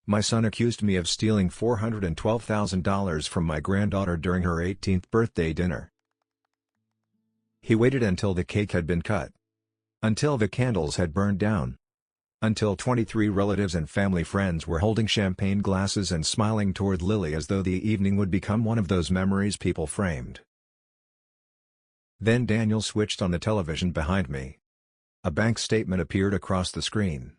My son accused me of stealing $412,000 from my granddaughter during her 18th birthday dinner. He waited until the cake had been cut. Until the candles had burned down. Until 23 relatives and family friends were holding champagne glasses and smiling toward Lily as though the evening would become one of those memories people framed. Then Daniel switched on the television behind me. A bank statement appeared across the screen.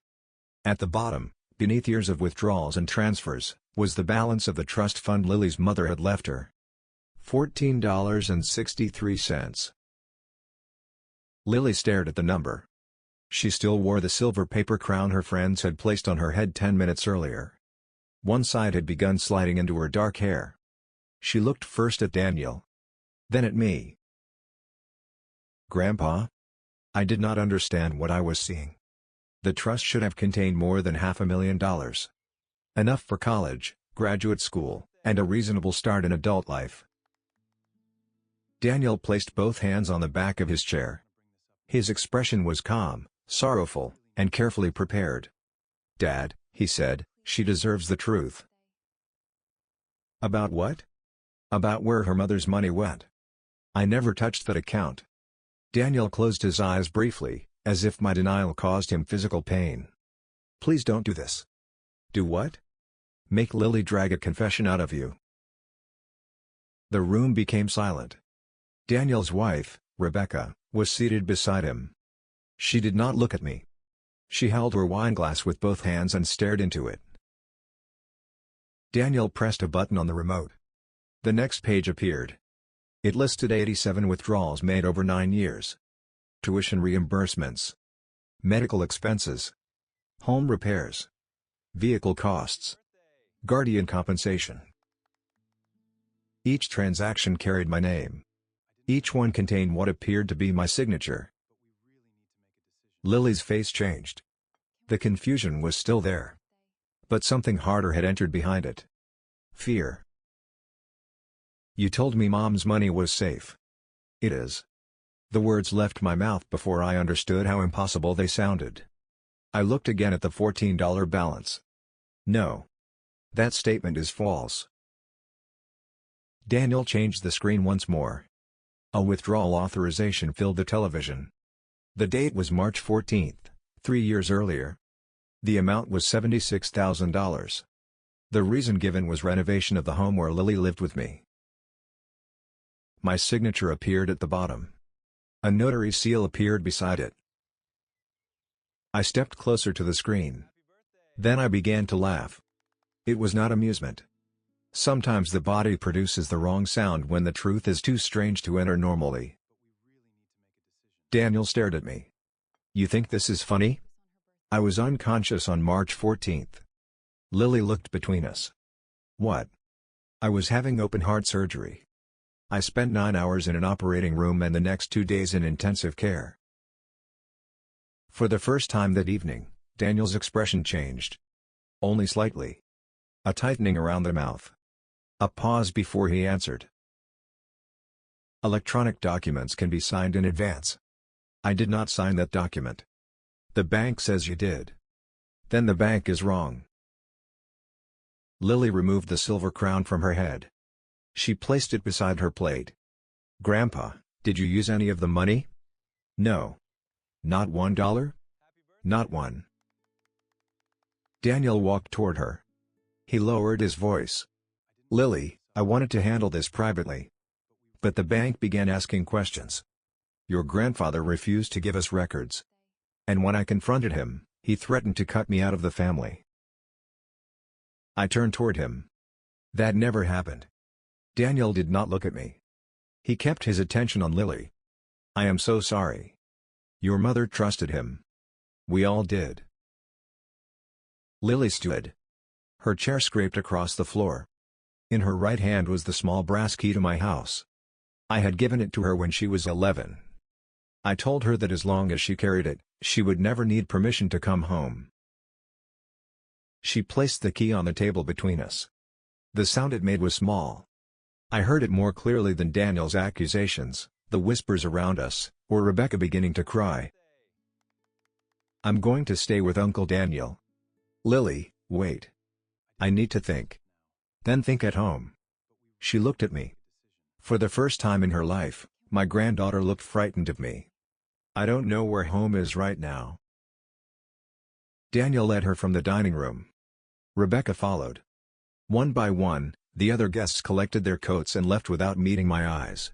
At the bottom, beneath years of withdrawals and transfers, was the balance of the trust fund Lily's mother had left her. $14.63. Lily stared at the number. She still wore the silver paper crown her friends had placed on her head 10 minutes earlier. One side had begun sliding into her dark hair. She looked first at Daniel. Then at me. "Grandpa?" I did not understand what I was seeing. The trust should have contained more than $500,000. Enough for college, graduate school, and a reasonable start in adult life. Daniel placed both hands on the back of his chair. His expression was calm, sorrowful, and carefully prepared. "Dad," he said, "she deserves the truth." "About what?" "About where her mother's money went. I never touched that account." Daniel closed his eyes briefly, as if my denial caused him physical pain. "Please don't do this." "Do what?" "Make Lily drag a confession out of you." The room became silent. Daniel's wife, Rebecca, was seated beside him. She did not look at me. She held her wineglass with both hands and stared into it. Daniel pressed a button on the remote. The next page appeared. It listed 87 withdrawals made over 9 years. Tuition reimbursements. Medical expenses. Home repairs. Vehicle costs. Guardian compensation. Each transaction carried my name. Each one contained what appeared to be my signature. Lily's face changed. The confusion was still there. But something harder had entered behind it. Fear. "You told me Mom's money was safe." "It is." The words left my mouth before I understood how impossible they sounded. I looked again at the $14 balance. "No. That statement is false." Daniel changed the screen once more. A withdrawal authorization filled the television. The date was March 14th, 3 years earlier. The amount was $76,000. The reason given was renovation of the home where Lily lived with me. My signature appeared at the bottom. A notary seal appeared beside it. I stepped closer to the screen. Then I began to laugh. It was not amusement. Sometimes the body produces the wrong sound when the truth is too strange to enter normally. Daniel stared at me. "You think this is funny?" I was unconscious on March 14th. Lily looked between us. "What?" "I was having open-heart surgery. I spent 9 hours in an operating room and the next 2 days in intensive care." For the first time that evening, Daniel's expression changed. Only slightly. A tightening around the mouth. A pause before he answered. "Electronic documents can be signed in advance." "I did not sign that document." "The bank says you did." "Then the bank is wrong." Lily removed the silver crown from her head. She placed it beside her plate. "Grandpa, did you use any of the money?" "No." "Not $1? "Not one." Daniel walked toward her. He lowered his voice. "Lily, I wanted to handle this privately. But the bank began asking questions. Your grandfather refused to give us records. And when I confronted him, he threatened to cut me out of the family." I turned toward him. "That never happened." Daniel did not look at me. He kept his attention on Lily. "I am so sorry. Your mother trusted him. We all did." Lily stood. Her chair scraped across the floor. In her right hand was the small brass key to my house. I had given it to her when she was 11. I told her that as long as she carried it, she would never need permission to come home. She placed the key on the table between us. The sound it made was small. I heard it more clearly than Daniel's accusations, the whispers around us, or Rebecca beginning to cry. "I'm going to stay with Uncle Daniel." "Lily, wait." I need to think. Then think at home. She looked at me. For the first time in her life, my granddaughter looked frightened of me. I don't know where home is right now. Daniel led her from the dining room. Rebecca followed. One by one, the other guests collected their coats and left without meeting my eyes.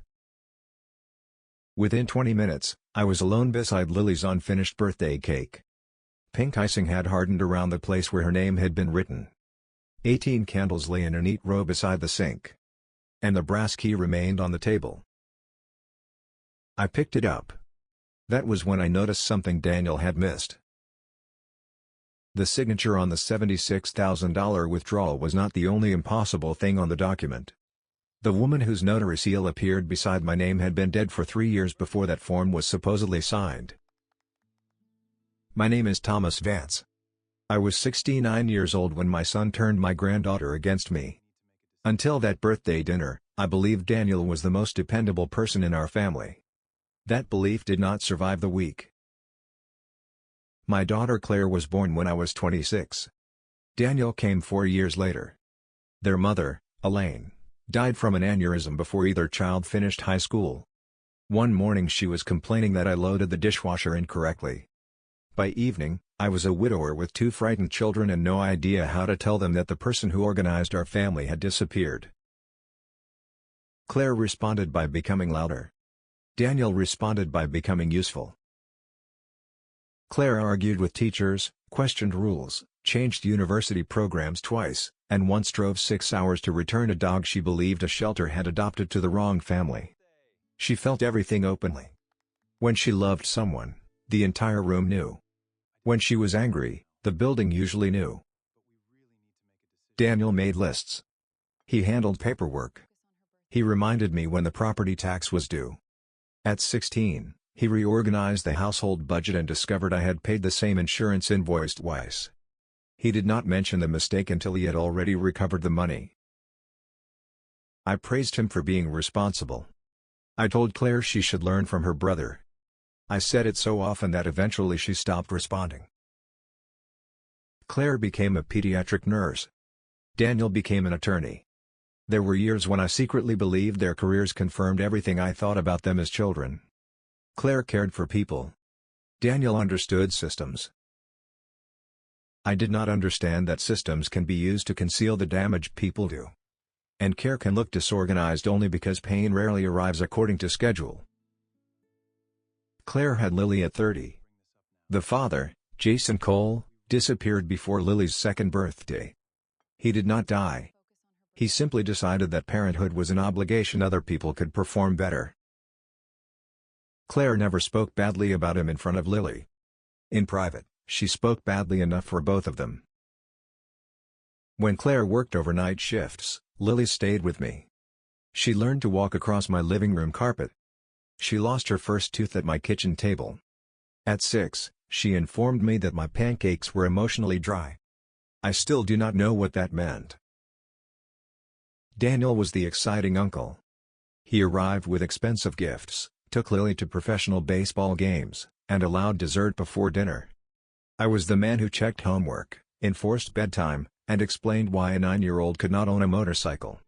Within 20 minutes, I was alone beside Lily's unfinished birthday cake. Pink icing had hardened around the place where her name had been written. 18 candles lay in a neat row beside the sink. And the brass key remained on the table. I picked it up. That was when I noticed something Daniel had missed. The signature on the $76,000 withdrawal was not the only impossible thing on the document. The woman whose notary seal appeared beside my name had been dead for 3 years before that form was supposedly signed. My name is Thomas Vance. I was 69 years old when my son turned my granddaughter against me. Until that birthday dinner, I believed Daniel was the most dependable person in our family. That belief did not survive the week. My daughter Claire was born when I was 26. Daniel came 4 years later. Their mother, Elaine, died from an aneurysm before either child finished high school. One morning she was complaining that I loaded the dishwasher incorrectly. By evening, I was a widower with 2 frightened children and no idea how to tell them that the person who organized our family had disappeared. Claire responded by becoming louder. Daniel responded by becoming useful. Claire argued with teachers, questioned rules, changed university programs twice, and once drove 6 hours to return a dog she believed a shelter had adopted to the wrong family. She felt everything openly. When she loved someone, the entire room knew. When she was angry, the building usually knew. Daniel made lists. He handled paperwork. He reminded me when the property tax was due. At 16, he reorganized the household budget and discovered I had paid the same insurance invoice twice. He did not mention the mistake until he had already recovered the money. I praised him for being responsible. I told Claire she should learn from her brother. I said it so often that eventually she stopped responding. Claire became a pediatric nurse. Daniel became an attorney. There were years when I secretly believed their careers confirmed everything I thought about them as children. Claire cared for people. Daniel understood systems. I did not understand that systems can be used to conceal the damage people do. And care can look disorganized only because pain rarely arrives according to schedule. Claire had Lily at 30. The father, Jason Cole, disappeared before Lily's 2nd birthday. He did not die. He simply decided that parenthood was an obligation other people could perform better. Claire never spoke badly about him in front of Lily. In private, she spoke badly enough for both of them. When Claire worked overnight shifts, Lily stayed with me. She learned to walk across my living room carpet. She lost her first tooth at my kitchen table. At 6, she informed me that my pancakes were emotionally dry. I still do not know what that meant. Daniel was the exciting uncle. He arrived with expensive gifts, took Lily to professional baseball games, and allowed dessert before dinner. I was the man who checked homework, enforced bedtime, and explained why a 9-year-old could not own a motorcycle.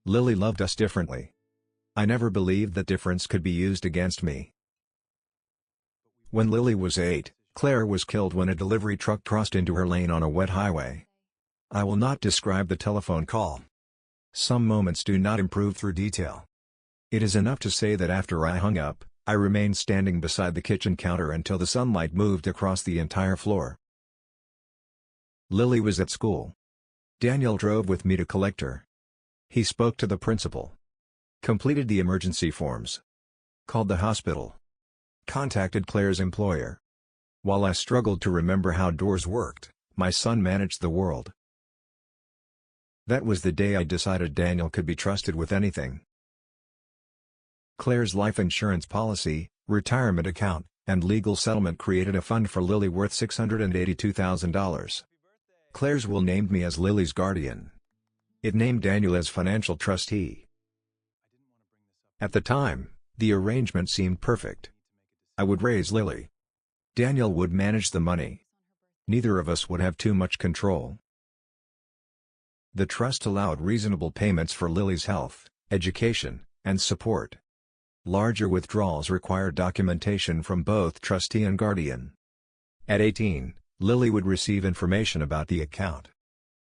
Lily loved us differently. I never believed that difference could be used against me. When Lily was 8, Claire was killed when a delivery truck crossed into her lane on a wet highway. I will not describe the telephone call. Some moments do not improve through detail. It is enough to say that after I hung up, I remained standing beside the kitchen counter until the sunlight moved across the entire floor. Lily was at school. Daniel drove with me to collect her. He spoke to the principal. Completed the emergency forms. Called the hospital. Contacted Claire's employer. While I struggled to remember how doors worked, my son managed the world. That was the day I decided Daniel could be trusted with anything. Claire's life insurance policy, retirement account, and legal settlement created a fund for Lily worth $682,000. Claire's will named me as Lily's guardian. It named Daniel as financial trustee. At the time, the arrangement seemed perfect. I would raise Lily. Daniel would manage the money. Neither of us would have too much control. The trust allowed reasonable payments for Lily's health, education, and support. Larger withdrawals required documentation from both trustee and guardian. At 18, Lily would receive information about the account.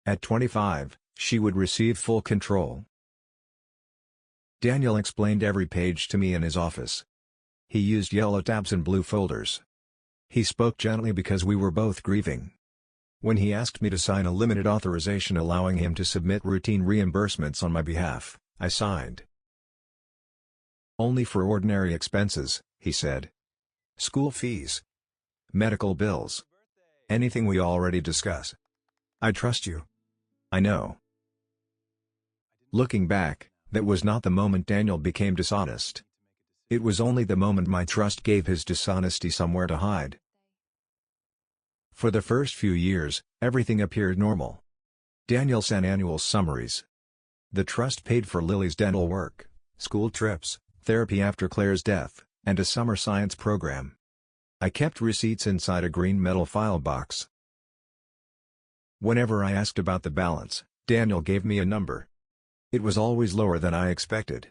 At 25, she would receive full control. Daniel explained every page to me in his office. He used yellow tabs and blue folders. He spoke gently because we were both grieving. When he asked me to sign a limited authorization allowing him to submit routine reimbursements on my behalf, I signed. Only for ordinary expenses, he said. School fees. Medical bills. Anything we already discuss. I trust you. I know. Looking back, that was not the moment Daniel became dishonest. It was only the moment my trust gave his dishonesty somewhere to hide. For the first few years, everything appeared normal. Daniel sent annual summaries. The trust paid for Lily's dental work, school trips, therapy after Claire's death, and a summer science program. I kept receipts inside a green metal file box. Whenever I asked about the balance, Daniel gave me a number. It was always lower than I expected.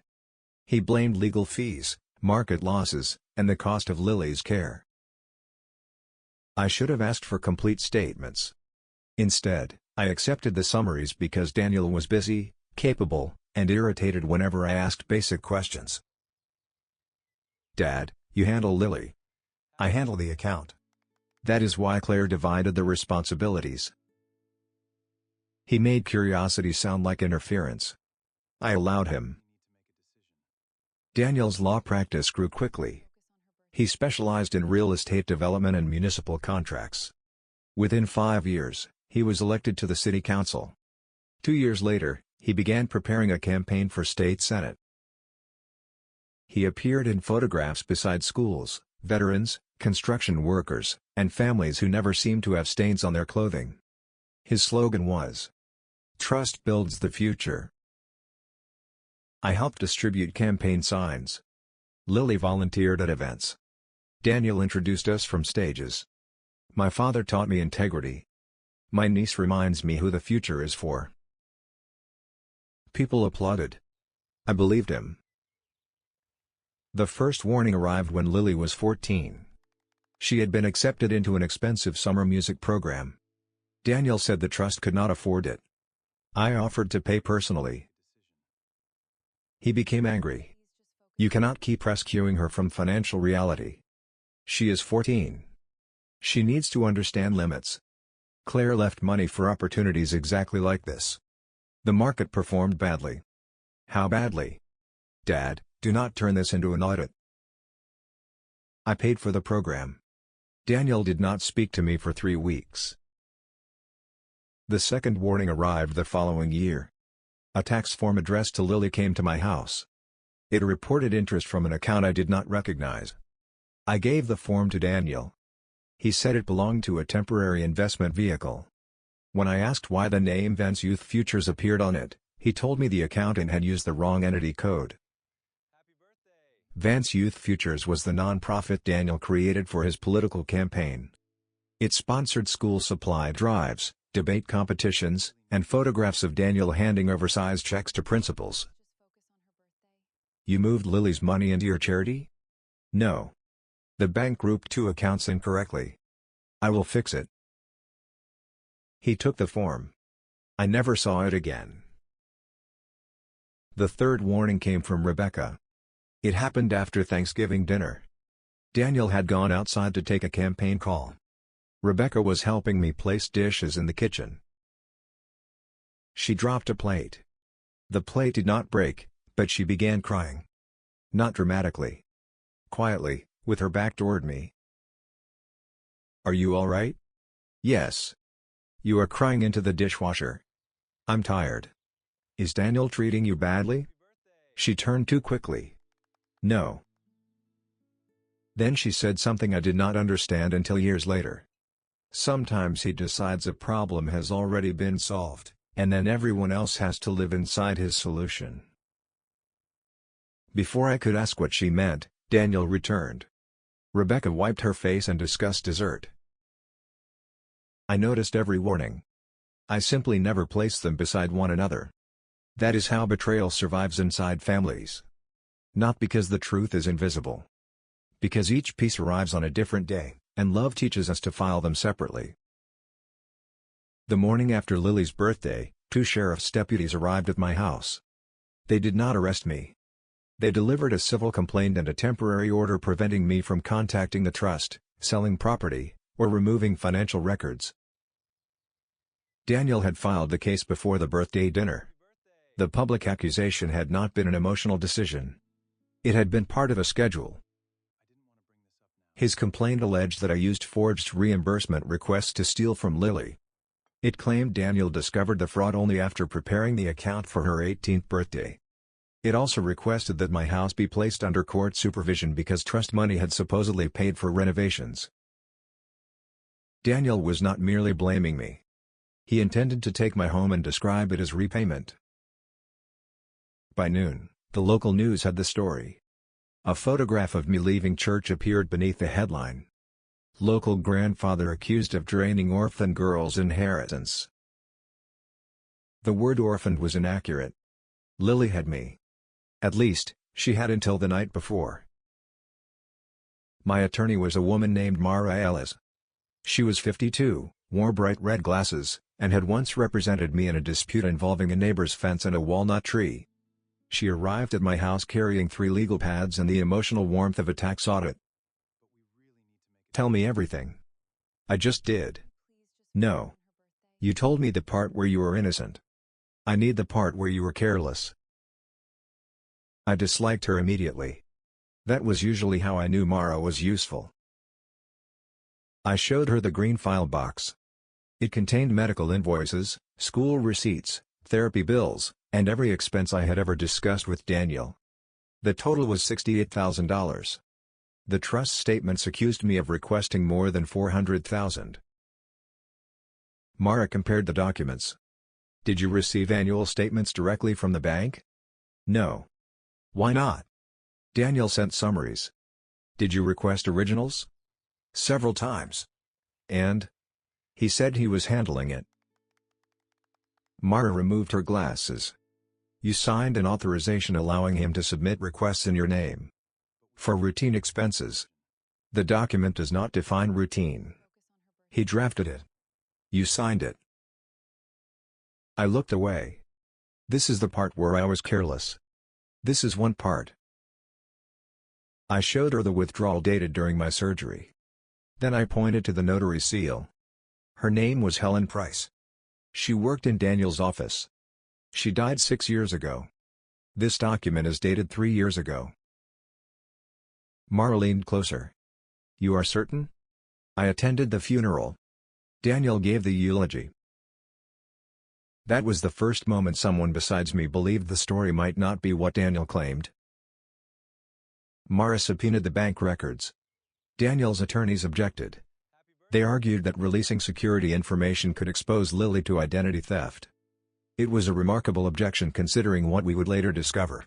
He blamed legal fees, market losses, and the cost of Lily's care. I should have asked for complete statements. Instead, I accepted the summaries because Daniel was busy, capable, and irritated whenever I asked basic questions. Dad, you handle Lily. I handle the account. That is why Claire divided the responsibilities. He made curiosity sound like interference. I allowed him. Daniel's law practice grew quickly. He specialized in real estate development and municipal contracts. Within 5 years, he was elected to the city council. 2 years later, he began preparing a campaign for state senate. He appeared in photographs beside schools, veterans, construction workers, and families who never seemed to have stains on their clothing. His slogan was, "Trust builds the future." I helped distribute campaign signs. Lily volunteered at events. Daniel introduced us from stages. My father taught me integrity. My niece reminds me who the future is for. People applauded. I believed him. The first warning arrived when Lily was 14. She had been accepted into an expensive summer music program. Daniel said the trust could not afford it. I offered to pay personally. He became angry. You cannot keep rescuing her from financial reality. She is 14. She needs to understand limits. Claire left money for opportunities exactly like this. The market performed badly. How badly? Dad, do not turn this into an audit. I paid for the program. Daniel did not speak to me for 3 weeks. The second warning arrived the following year. A tax form addressed to Lily came to my house. It reported interest from an account I did not recognize. I gave the form to Daniel. He said it belonged to a temporary investment vehicle. When I asked why the name Vance Youth Futures appeared on it, he told me the accountant had used the wrong entity code. Vance Youth Futures was the non-profit Daniel created for his political campaign. It sponsored school supply drives, debate competitions, and photographs of Daniel handing oversized checks to principals. You moved Lily's money into your charity? No. The bank grouped 2 accounts incorrectly. I will fix it. He took the form. I never saw it again. The third warning came from Rebecca. It happened after Thanksgiving dinner. Daniel had gone outside to take a campaign call. Rebecca was helping me place dishes in the kitchen. She dropped a plate. The plate did not break, but she began crying. Not dramatically. Quietly, with her back toward me. Are you all right? Yes. You are crying into the dishwasher. I'm tired. Is Daniel treating you badly? She turned too quickly. No. Then she said something I did not understand until years later. Sometimes he decides a problem has already been solved, and then everyone else has to live inside his solution. Before I could ask what she meant, Daniel returned. Rebecca wiped her face and discussed dessert. I noticed every warning. I simply never placed them beside one another. That is how betrayal survives inside families. Not because the truth is invisible. Because each piece arrives on a different day, and love teaches us to file them separately. The morning after Lily's birthday, 2 sheriff's deputies arrived at my house. They did not arrest me. They delivered a civil complaint and a temporary order preventing me from contacting the trust, selling property, or removing financial records. Daniel had filed the case before the birthday dinner. The public accusation had not been an emotional decision. It had been part of a schedule. His complaint alleged that I used forged reimbursement requests to steal from Lily. It claimed Daniel discovered the fraud only after preparing the account for her 18th birthday. It also requested that my house be placed under court supervision because trust money had supposedly paid for renovations. Daniel was not merely blaming me. He intended to take my home and describe it as repayment. By noon, the local news had the story. A photograph of me leaving church appeared beneath the headline. Local grandfather accused of draining orphan girls' inheritance. The word orphaned was inaccurate. Lily had me. At least, she had until the night before. My attorney was a woman named Mara Ellis. She was 52, wore bright red glasses, and had once represented me in a dispute involving a neighbor's fence and a walnut tree. She arrived at my house carrying 3 legal pads and the emotional warmth of a tax audit. Tell me everything. I just did. No. You told me the part where you were innocent. I need the part where you were careless. I disliked her immediately. That was usually how I knew Mara was useful. I showed her the green file box. It contained medical invoices, school receipts, therapy bills, and every expense I had ever discussed with Daniel. The total was $68,000. The trust statements accused me of requesting more than $400,000. Mara compared the documents. Did you receive annual statements directly from the bank? No. Why not? Daniel sent summaries. Did you request originals? Several times. And? He said he was handling it. Mara removed her glasses. You signed an authorization allowing him to submit requests in your name. For routine expenses. The document does not define routine. He drafted it. You signed it. I looked away. This is the part where I was careless. This is one part. I showed her the withdrawal dated during my surgery. Then I pointed to the notary seal. Her name was Helen Price. She worked in Daniel's office. She died 6 years ago. This document is dated 3 years ago. Mara leaned closer. You are certain? I attended the funeral. Daniel gave the eulogy. That was the first moment someone besides me believed the story might not be what Daniel claimed. Mara subpoenaed the bank records. Daniel's attorneys objected. They argued that releasing security information could expose Lily to identity theft. It was a remarkable objection considering what we would later discover.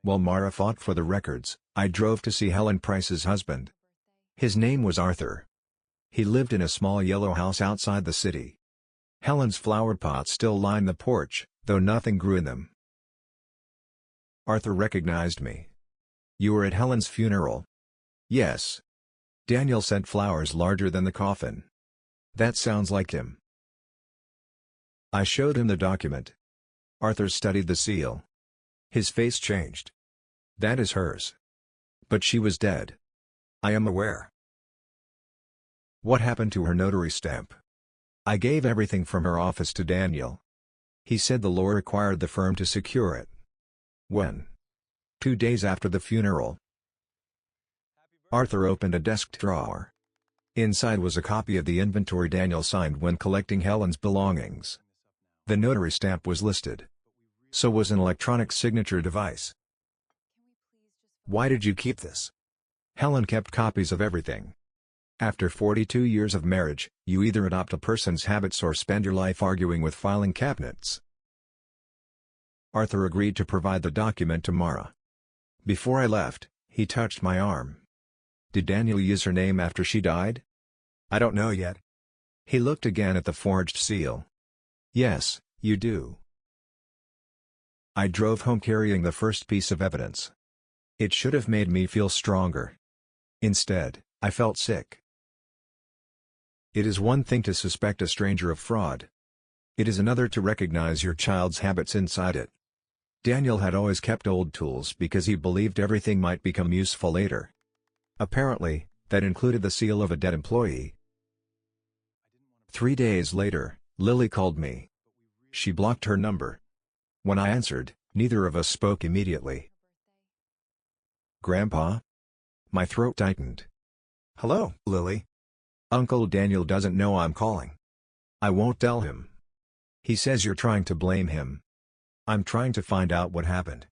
While Mara fought for the records, I drove to see Helen Price's husband. His name was Arthur. He lived in a small yellow house outside the city. Helen's flower pots still lined the porch, though nothing grew in them. Arthur recognized me. You were at Helen's funeral? Yes. Daniel sent flowers larger than the coffin. That sounds like him. I showed him the document. Arthur studied the seal. His face changed. That is hers. But she was dead. I am aware. What happened to her notary stamp? I gave everything from her office to Daniel. He said the law required the firm to secure it. When? 2 days after the funeral. Arthur opened a desk drawer. Inside was a copy of the inventory Daniel signed when collecting Helen's belongings. The notary stamp was listed. So was an electronic signature device. Why did you keep this? Helen kept copies of everything. After 42 years of marriage, you either adopt a person's habits or spend your life arguing with filing cabinets. Arthur agreed to provide the document to Mara. Before I left, he touched my arm. Did Daniel use her name after she died? I don't know yet. He looked again at the forged seal. Yes, you do. I drove home carrying the first piece of evidence. It should have made me feel stronger. Instead, I felt sick. It is one thing to suspect a stranger of fraud. It is another to recognize your child's habits inside it. Daniel had always kept old tools because he believed everything might become useful later. Apparently, that included the seal of a dead employee. 3 days later, Lily called me. She blocked her number. When I answered, neither of us spoke immediately. Grandpa? My throat tightened. Hello, Lily. Uncle Daniel doesn't know I'm calling. I won't tell him. He says you're trying to blame him. I'm trying to find out what happened.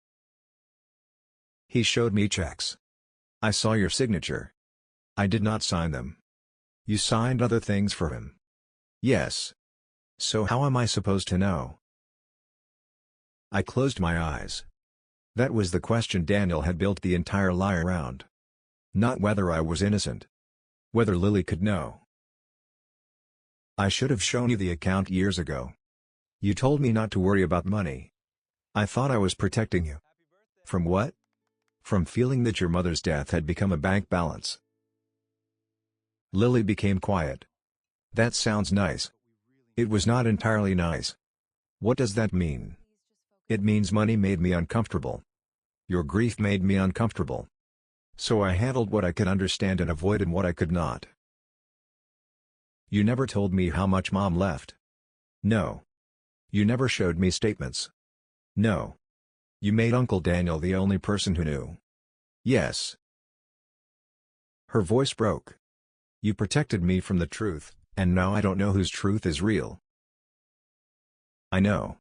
He showed me checks. I saw your signature. I did not sign them. You signed other things for him. Yes. So how am I supposed to know? I closed my eyes. That was the question Daniel had built the entire lie around. Not whether I was innocent. Whether Lily could know. I should have shown you the account years ago. You told me not to worry about money. I thought I was protecting you. From what? From feeling that your mother's death had become a bank balance. Lily became quiet. That sounds nice. It was not entirely nice. What does that mean? It means money made me uncomfortable. Your grief made me uncomfortable. So I handled what I could understand and avoided what I could not. You never told me how much Mom left. No. You never showed me statements. No. You made Uncle Daniel the only person who knew. Yes. Her voice broke. You protected me from the truth, and now I don't know whose truth is real. I know.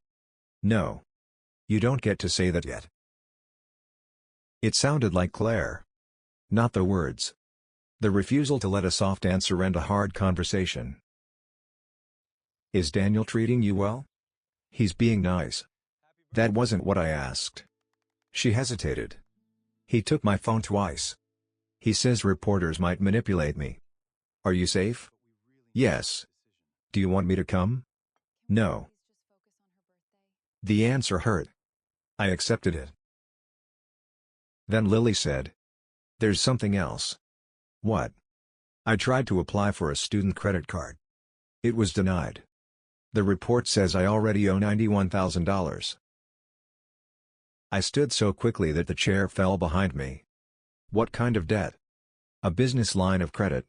No. You don't get to say that yet. It sounded like Claire. Not the words. The refusal to let a soft answer end a hard conversation. Is Daniel treating you well? He's being nice. That wasn't what I asked. She hesitated. He took my phone twice. He says reporters might manipulate me. Are you safe? Yes. Do you want me to come? No. The answer hurt. I accepted it. Then Lily said, "There's something else." What? I tried to apply for a student credit card. It was denied. The report says I already owe $91,000. I stood so quickly that the chair fell behind me. What kind of debt? A business line of credit.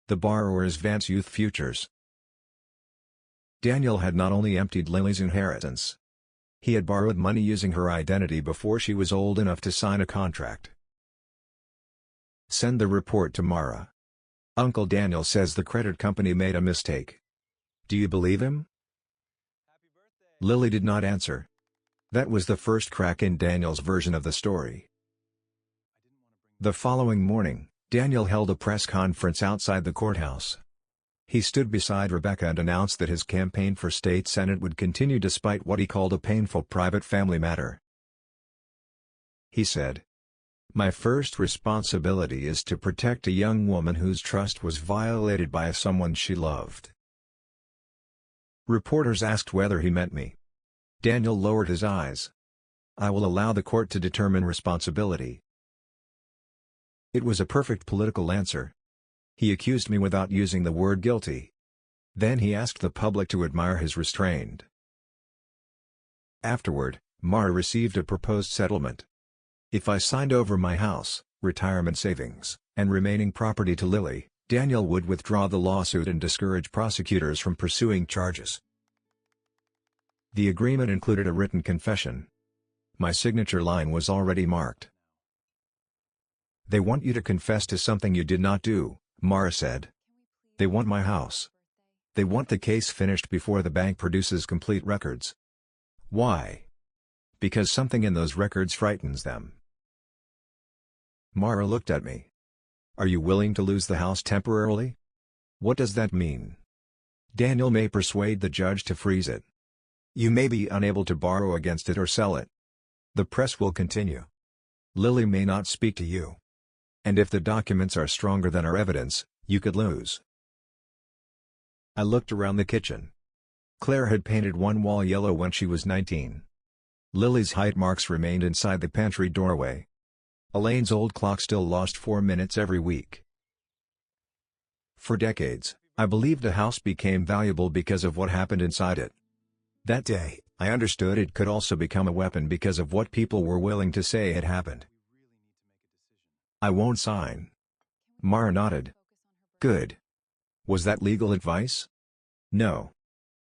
The borrower is Vance Youth Futures. Daniel had not only emptied Lily's inheritance. He had borrowed money using her identity before she was old enough to sign a contract. Send the report to Mara. Uncle Daniel says the credit company made a mistake. Do you believe him? Lily did not answer. That was the first crack in Daniel's version of the story. The following morning, Daniel held a press conference outside the courthouse. He stood beside Rebecca and announced that his campaign for state senate would continue despite what he called a painful private family matter. He said, "My first responsibility is to protect a young woman whose trust was violated by someone she loved." Reporters asked whether he meant me. Daniel lowered his eyes. "I will allow the court to determine responsibility." It was a perfect political answer. He accused me without using the word guilty. Then he asked the public to admire his restraint. Afterward, Mara received a proposed settlement. If I signed over my house, retirement savings, and remaining property to Lily, Daniel would withdraw the lawsuit and discourage prosecutors from pursuing charges. The agreement included a written confession. My signature line was already marked. "They want you to confess to something you did not do," Mara said. "They want my house. They want the case finished before the bank produces complete records." Why? Because something in those records frightens them. Mara looked at me. "Are you willing to lose the house temporarily?" "What does that mean?" "Daniel may persuade the judge to freeze it. You may be unable to borrow against it or sell it. The press will continue. Lily may not speak to you. And if the documents are stronger than our evidence, you could lose." I looked around the kitchen. Claire had painted one wall yellow when she was 19. Lily's height marks remained inside the pantry doorway. Elaine's old clock still lost 4 minutes every week. For decades, I believed a house became valuable because of what happened inside it. That day, I understood it could also become a weapon because of what people were willing to say had happened. I won't sign. Mara nodded. Good. Was that legal advice? No.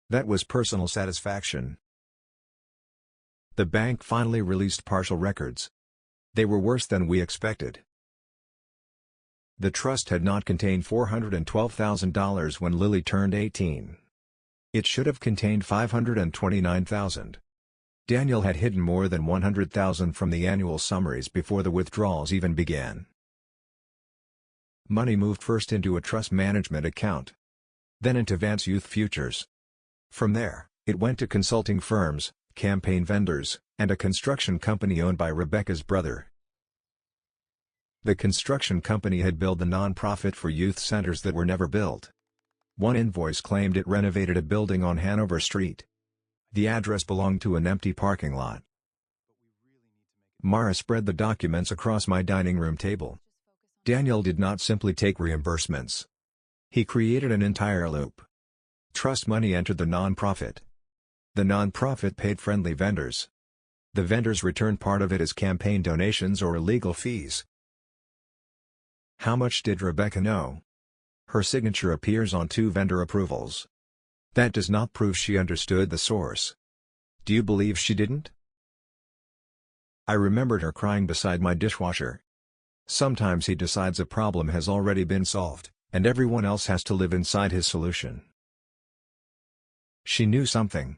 That was personal satisfaction. The bank finally released partial records. They were worse than we expected. The trust had not contained $412,000 when Lily turned 18. It should have contained $529,000. Daniel had hidden more than $100,000 from the annual summaries before the withdrawals even began. Money moved first into a trust management account. Then into Vance Youth Futures. From there, it went to consulting firms, campaign vendors, and a construction company owned by Rebecca's brother. The construction company had billed the non-profit for youth centers that were never built. One invoice claimed it renovated a building on Hanover Street. The address belonged to an empty parking lot. Mara spread the documents across my dining room table. Daniel did not simply take reimbursements. He created an entire loop. Trust money entered the non-profit. The non-profit paid friendly vendors. The vendors returned part of it as campaign donations or legal fees. How much did Rebecca know? Her signature appears on 2 vendor approvals. That does not prove she understood the source. Do you believe she didn't? I remembered her crying beside my dishwasher. Sometimes he decides a problem has already been solved, and everyone else has to live inside his solution. She knew something.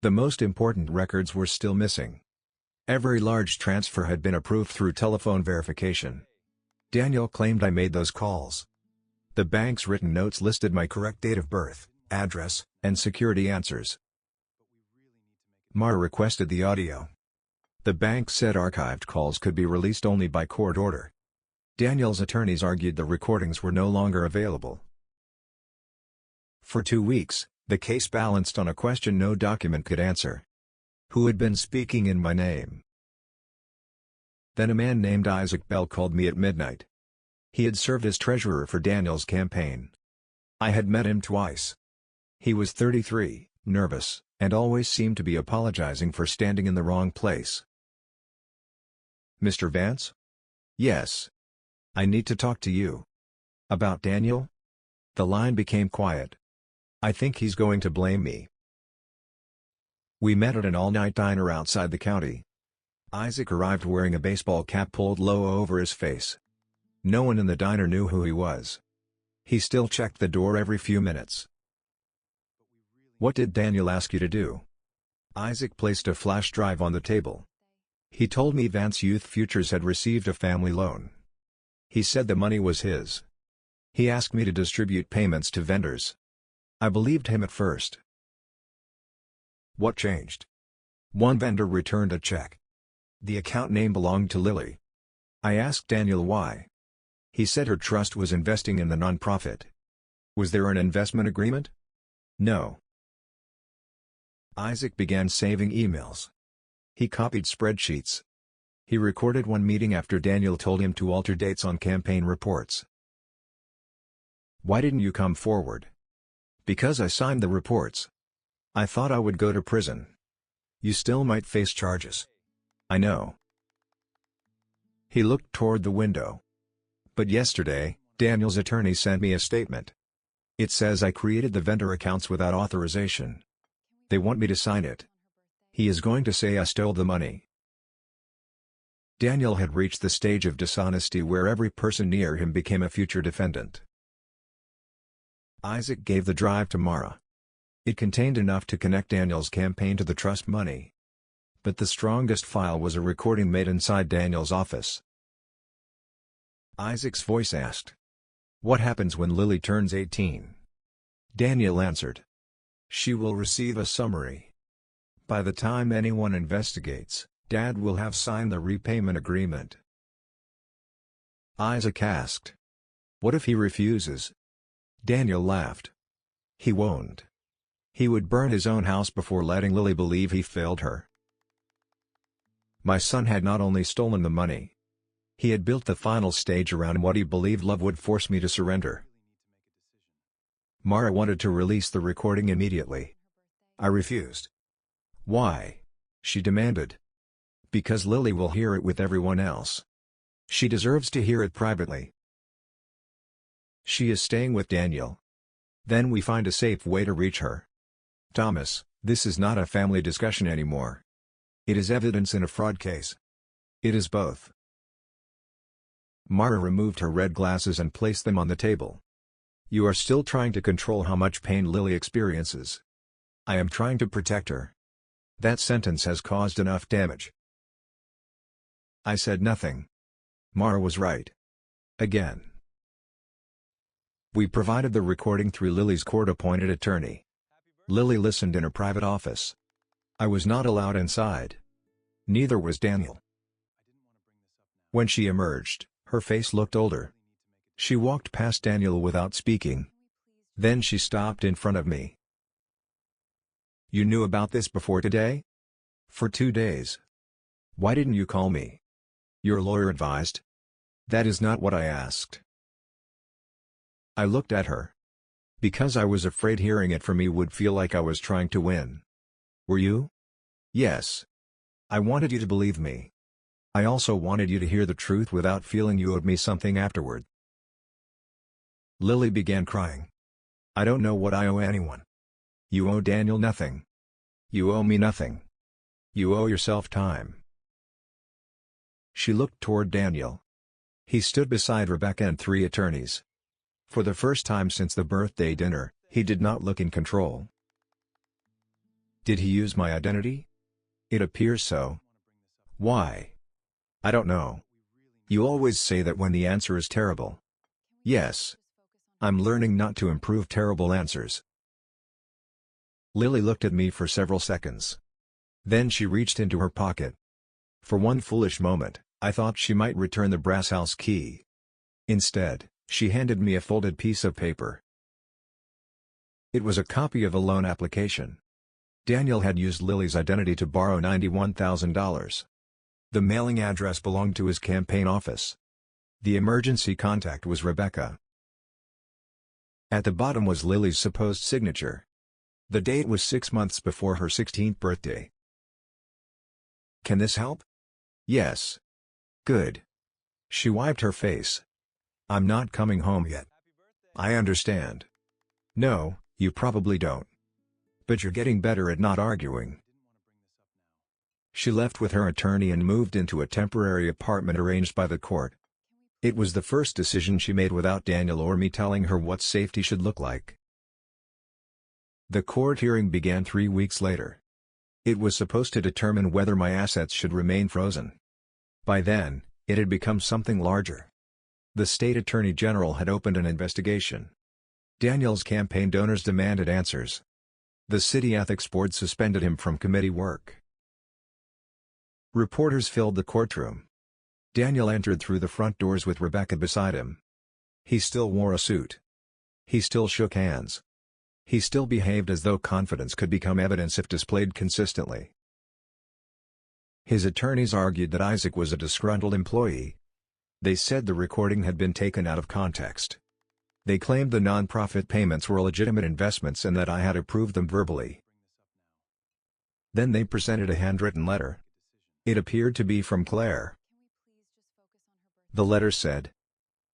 The most important records were still missing. Every large transfer had been approved through telephone verification. Daniel claimed I made those calls. The bank's written notes listed my correct date of birth, address, and security answers. Mara requested the audio. The bank said archived calls could be released only by court order. Daniel's attorneys argued the recordings were no longer available. For 2 weeks, the case balanced on a question no document could answer. Who had been speaking in my name? Then a man named Isaac Bell called me at midnight. He had served as treasurer for Daniel's campaign. I had met him twice. He was 33, nervous, and always seemed to be apologizing for standing in the wrong place. Mr. Vance? Yes. I need to talk to you. About Daniel? The line became quiet. I think he's going to blame me. We met at an all-night diner outside the county. Isaac arrived wearing a baseball cap pulled low over his face. No one in the diner knew who he was. He still checked the door every few minutes. What did Daniel ask you to do? Isaac placed a flash drive on the table. He told me Vance Youth Futures had received a family loan. He said the money was his. He asked me to distribute payments to vendors. I believed him at first. What changed? One vendor returned a check. The account name belonged to Lily. I asked Daniel why. He said her trust was investing in the nonprofit. Was there an investment agreement? No. Isaac began saving emails. He copied spreadsheets. He recorded one meeting after Daniel told him to alter dates on campaign reports. Why didn't you come forward? Because I signed the reports. I thought I would go to prison. You still might face charges. I know. He looked toward the window. But yesterday, Daniel's attorney sent me a statement. It says I created the vendor accounts without authorization. They want me to sign it. He is going to say I stole the money. Daniel had reached the stage of dishonesty where every person near him became a future defendant. Isaac gave the drive to Mara. It contained enough to connect Daniel's campaign to the trust money. But the strongest file was a recording made inside Daniel's office. Isaac's voice asked, "What happens when Lily turns 18?" Daniel answered, "She will receive a summary. By the time anyone investigates, Dad will have signed the repayment agreement." Isaac asked, "What if he refuses?" Daniel laughed. He won't. He would burn his own house before letting Lily believe he failed her. My son had not only stolen the money. He had built the final stage around what he believed love would force me to surrender. Mara wanted to release the recording immediately. I refused. Why? She demanded. Because Lily will hear it with everyone else. She deserves to hear it privately. She is staying with Daniel. Then we find a safe way to reach her. Thomas, this is not a family discussion anymore. It is evidence in a fraud case. It is both. Mara removed her red glasses and placed them on the table. You are still trying to control how much pain Lily experiences. I am trying to protect her. That sentence has caused enough damage. I said nothing. Mara was right. Again. We provided the recording through Lily's court-appointed attorney. Lily listened in her private office. I was not allowed inside. Neither was Daniel. When she emerged, her face looked older. She walked past Daniel without speaking. Then she stopped in front of me. You knew about this before today? For 2 days. Why didn't you call me? Your lawyer advised. That is not what I asked. I looked at her. Because I was afraid hearing it from me would feel like I was trying to win. Were you? Yes. I wanted you to believe me. I also wanted you to hear the truth without feeling you owed me something afterward. Lily began crying. I don't know what I owe anyone. You owe Daniel nothing. You owe me nothing. You owe yourself time. She looked toward Daniel. He stood beside Rebecca and 3 attorneys. For the first time since the birthday dinner, he did not look in control. Did he use my identity? It appears so. Why? I don't know. You always say that when the answer is terrible. Yes. I'm learning not to improve terrible answers. Lily looked at me for several seconds. Then she reached into her pocket. For one foolish moment, I thought she might return the brass house key. Instead, she handed me a folded piece of paper. It was a copy of a loan application. Daniel had used Lily's identity to borrow $91,000. The mailing address belonged to his campaign office. The emergency contact was Rebecca. At the bottom was Lily's supposed signature. The date was 6 months before her 16th birthday. Can this help? Yes. Good. She wiped her face. I'm not coming home yet. I understand. No, you probably don't. But you're getting better at not arguing. She left with her attorney and moved into a temporary apartment arranged by the court. It was the first decision she made without Daniel or me telling her what safety should look like. The court hearing began 3 weeks later. It was supposed to determine whether my assets should remain frozen. By then, it had become something larger. The state attorney general had opened an investigation. Daniel's campaign donors demanded answers. The city ethics board suspended him from committee work. Reporters filled the courtroom. Daniel entered through the front doors with Rebecca beside him. He still wore a suit. He still shook hands. He still behaved as though confidence could become evidence if displayed consistently. His attorneys argued that Isaac was a disgruntled employee. They said the recording had been taken out of context. They claimed the non-profit payments were legitimate investments and that I had approved them verbally. Then they presented a handwritten letter. It appeared to be from Claire. The letter said,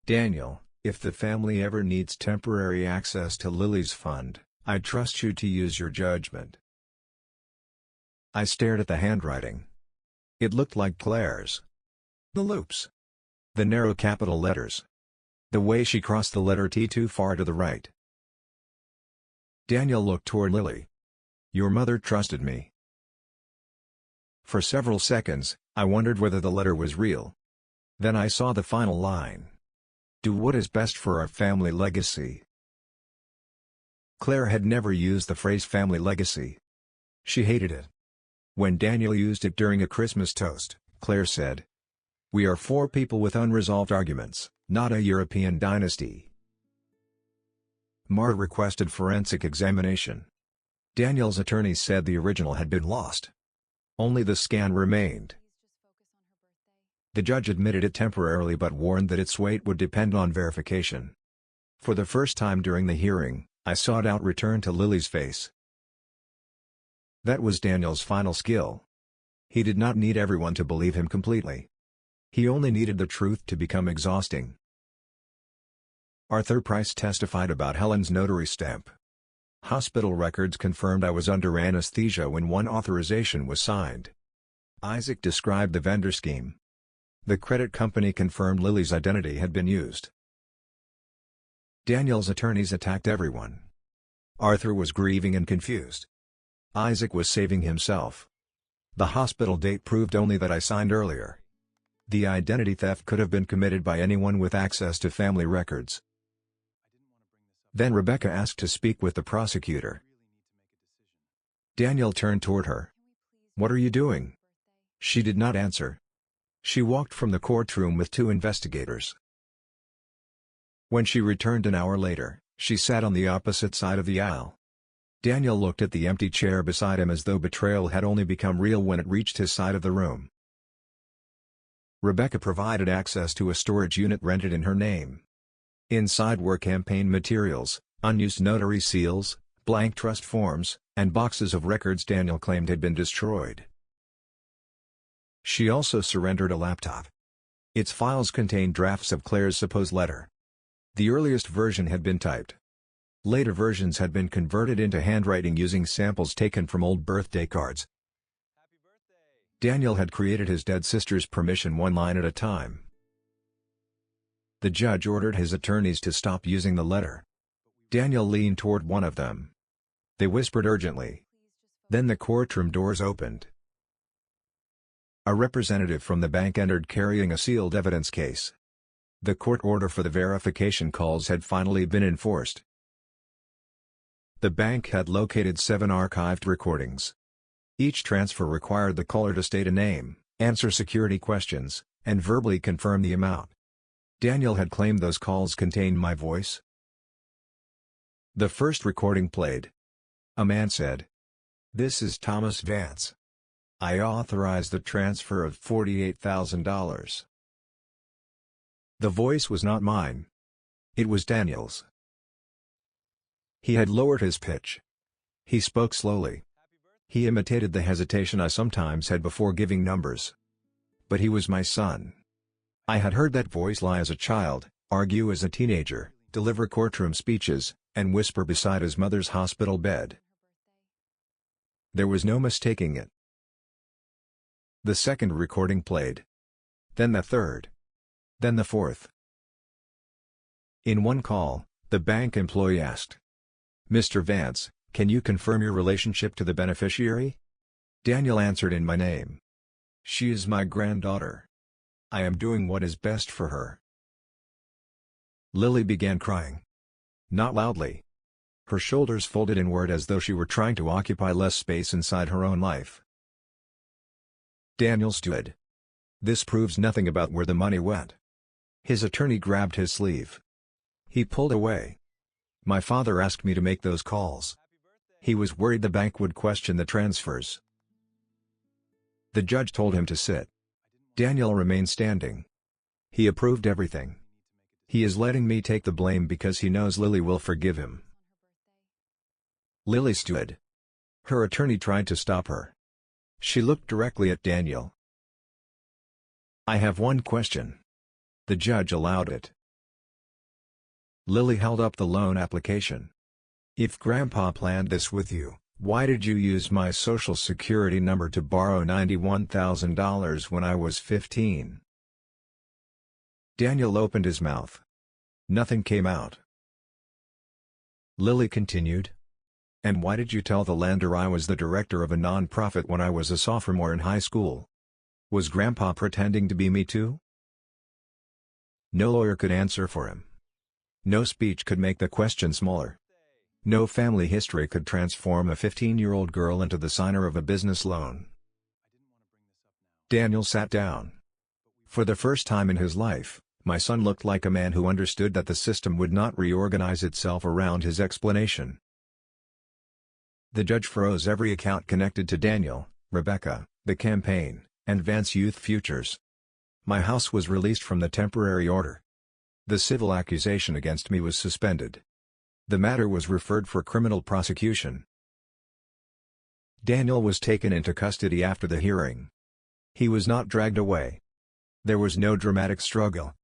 Daniel, if the family ever needs temporary access to Lily's fund, I trust you to use your judgment. I stared at the handwriting. It looked like Claire's. The loops. The narrow capital letters. The way she crossed the letter T too far to the right. Daniel looked toward Lily. Your mother trusted me. For several seconds, I wondered whether the letter was real. Then I saw the final line. Do what is best for our family legacy. Claire had never used the phrase family legacy. She hated it. When Daniel used it during a Christmas toast, Claire said, We are 4 people with unresolved arguments, not a European dynasty. Marr requested forensic examination. Daniel's attorneys said the original had been lost. Only the scan remained. The judge admitted it temporarily but warned that its weight would depend on verification. For the first time during the hearing, I sought out return to Lily's face. That was Daniel's final skill. He did not need everyone to believe him completely. He only needed the truth to become exhausting. Arthur Price testified about Helen's notary stamp. Hospital records confirmed I was under anesthesia when one authorization was signed. Isaac described the vendor scheme. The credit company confirmed Lily's identity had been used. Daniel's attorneys attacked everyone. Arthur was grieving and confused. Isaac was saving himself. The hospital date proved only that I signed earlier. The identity theft could have been committed by anyone with access to family records. Then Rebecca asked to speak with the prosecutor. Daniel turned toward her. "What are you doing?" She did not answer. She walked from the courtroom with two investigators. When she returned an hour later, she sat on the opposite side of the aisle. Daniel looked at the empty chair beside him as though betrayal had only become real when it reached his side of the room. Rebecca provided access to a storage unit rented in her name. Inside were campaign materials, unused notary seals, blank trust forms, and boxes of records Daniel claimed had been destroyed. She also surrendered a laptop. Its files contained drafts of Claire's supposed letter. The earliest version had been typed. Later versions had been converted into handwriting using samples taken from old birthday cards. Daniel had created his dead sister's permission one line at a time. The judge ordered his attorneys to stop using the letter. Daniel leaned toward one of them. They whispered urgently. Then the courtroom doors opened. A representative from the bank entered carrying a sealed evidence case. The court order for the verification calls had finally been enforced. The bank had located 7 archived recordings. Each transfer required the caller to state a name, answer security questions, and verbally confirm the amount. Daniel had claimed those calls contained my voice. The first recording played. A man said, "This is Thomas Vance. I authorize the transfer of $48,000. The voice was not mine. It was Daniel's. He had lowered his pitch. He spoke slowly. He imitated the hesitation I sometimes had before giving numbers. But he was my son. I had heard that voice lie as a child, argue as a teenager, deliver courtroom speeches, and whisper beside his mother's hospital bed. There was no mistaking it. The second recording played. Then the third. Then the fourth. In one call, the bank employee asked, "Mr. Vance, can you confirm your relationship to the beneficiary?" Daniel answered in my name. "She is my granddaughter. I am doing what is best for her." Lily began crying. Not loudly. Her shoulders folded inward as though she were trying to occupy less space inside her own life. Daniel stood. "This proves nothing about where the money went." His attorney grabbed his sleeve. He pulled away. "My father asked me to make those calls. He was worried the bank would question the transfers." The judge told him to sit. Daniel remained standing. He approved everything. He is letting me take the blame because he knows Lily will forgive him. Lily stood. Her attorney tried to stop her. She looked directly at Daniel. "I have one question." The judge allowed it. Lily held up the loan application. "If Grandpa planned this with you, why did you use my social security number to borrow $91,000 when I was 15? Daniel opened his mouth. Nothing came out. Lily continued. "And why did you tell the lender I was the director of a non-profit when I was a sophomore in high school? Was Grandpa pretending to be me too?" No lawyer could answer for him. No speech could make the question smaller. No family history could transform a 15-year-old girl into the signer of a business loan. Daniel sat down. For the first time in his life, My son looked like a man who understood that the system would not reorganize itself around his explanation. The judge froze every account connected to Daniel, Rebecca, the campaign, and Vance Youth Futures. My house was released from the temporary order. The civil accusation against me was suspended. The matter was referred for criminal prosecution. Daniel was taken into custody after the hearing. He was not dragged away. There was no dramatic struggle.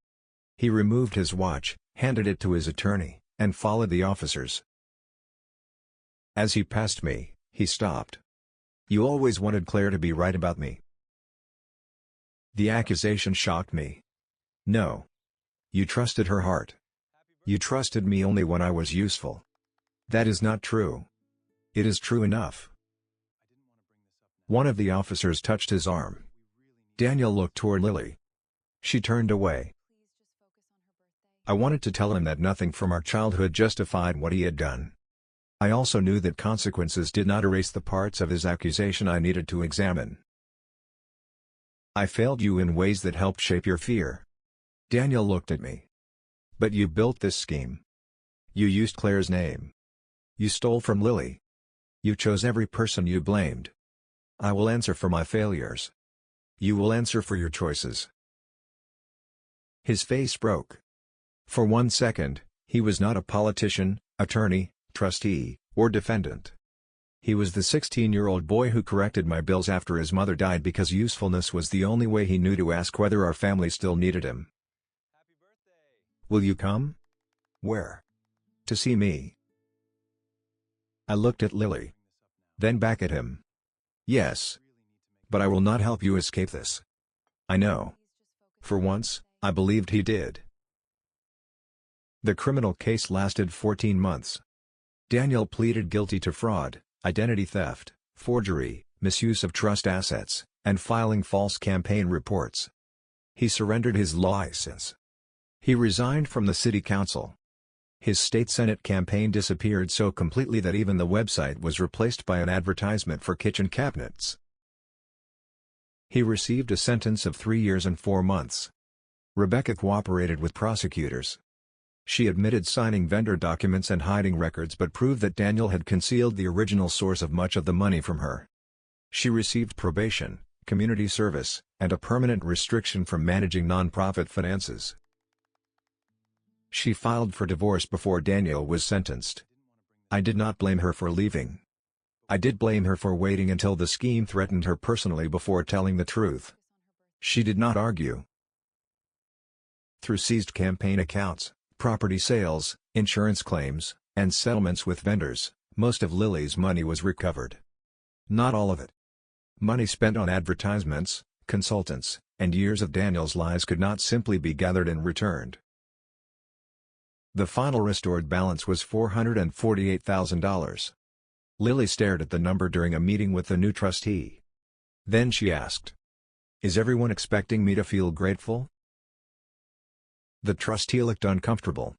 He removed his watch, handed it to his attorney, and followed the officers. As he passed me, he stopped. "You always wanted Claire to be right about me." The accusation shocked me. "No. You trusted her heart. You trusted me only when I was useful." "That is not true." "It is true enough." One of the officers touched his arm. Daniel looked toward Lily. She turned away. I wanted to tell him that nothing from our childhood justified what he had done. I also knew that consequences did not erase the parts of his accusation I needed to examine. "I failed you in ways that helped shape your fear." Daniel looked at me. "But you built this scheme. You used Claire's name. You stole from Lily. You chose every person you blamed. I will answer for my failures. You will answer for your choices." His face broke. For 1 second, he was not a politician, attorney, trustee, or defendant. He was the 16-year-old boy who corrected my bills after his mother died because usefulness was the only way he knew to ask whether our family still needed him. "Will you come?" "Where?" "To see me." I looked at Lily. Then back at him. "Yes. But I will not help you escape this." I know. For once, I believed he did. The criminal case lasted 14 months. Daniel pleaded guilty to fraud, identity theft, forgery, misuse of trust assets, and filing false campaign reports. He surrendered his license. He resigned from the city council. His state senate campaign disappeared so completely that even the website was replaced by an advertisement for kitchen cabinets. He received a sentence of 3 years and 4 months. Rebecca cooperated with prosecutors. She admitted signing vendor documents and hiding records but proved that Daniel had concealed the original source of much of the money from her. She received probation, community service, and a permanent restriction from managing nonprofit finances. She filed for divorce before Daniel was sentenced. I did not blame her for leaving. I did blame her for waiting until the scheme threatened her personally before telling the truth. She did not argue. Through seized campaign accounts, property sales, insurance claims, and settlements with vendors, most of Lily's money was recovered. Not all of it. Money spent on advertisements, consultants, and years of Daniel's lies could not simply be gathered and returned. The final restored balance was $448,000. Lily stared at the number during a meeting with the new trustee. Then she asked, "Is everyone expecting me to feel grateful?" The trustee looked uncomfortable.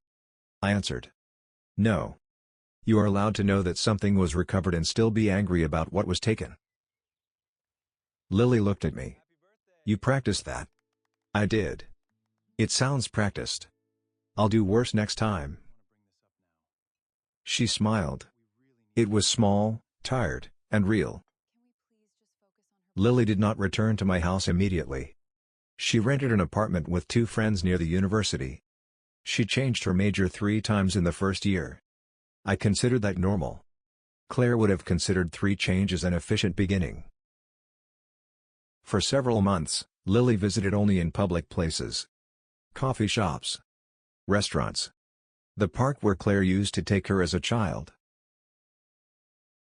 I answered, "No. You are allowed to know that something was recovered and still be angry about what was taken." Lily looked at me. "You practiced that?" I did. "It sounds practiced. I'll do worse next time." She smiled. It was small, tired, and real. Lily did not return to my house immediately. She rented an apartment with 2 friends near the university. She changed her major 3 times in the first year. I considered that normal. Claire would have considered 3 changes an efficient beginning. For several months, Lily visited only in public places. Coffee shops. Restaurants. The park where Claire used to take her as a child.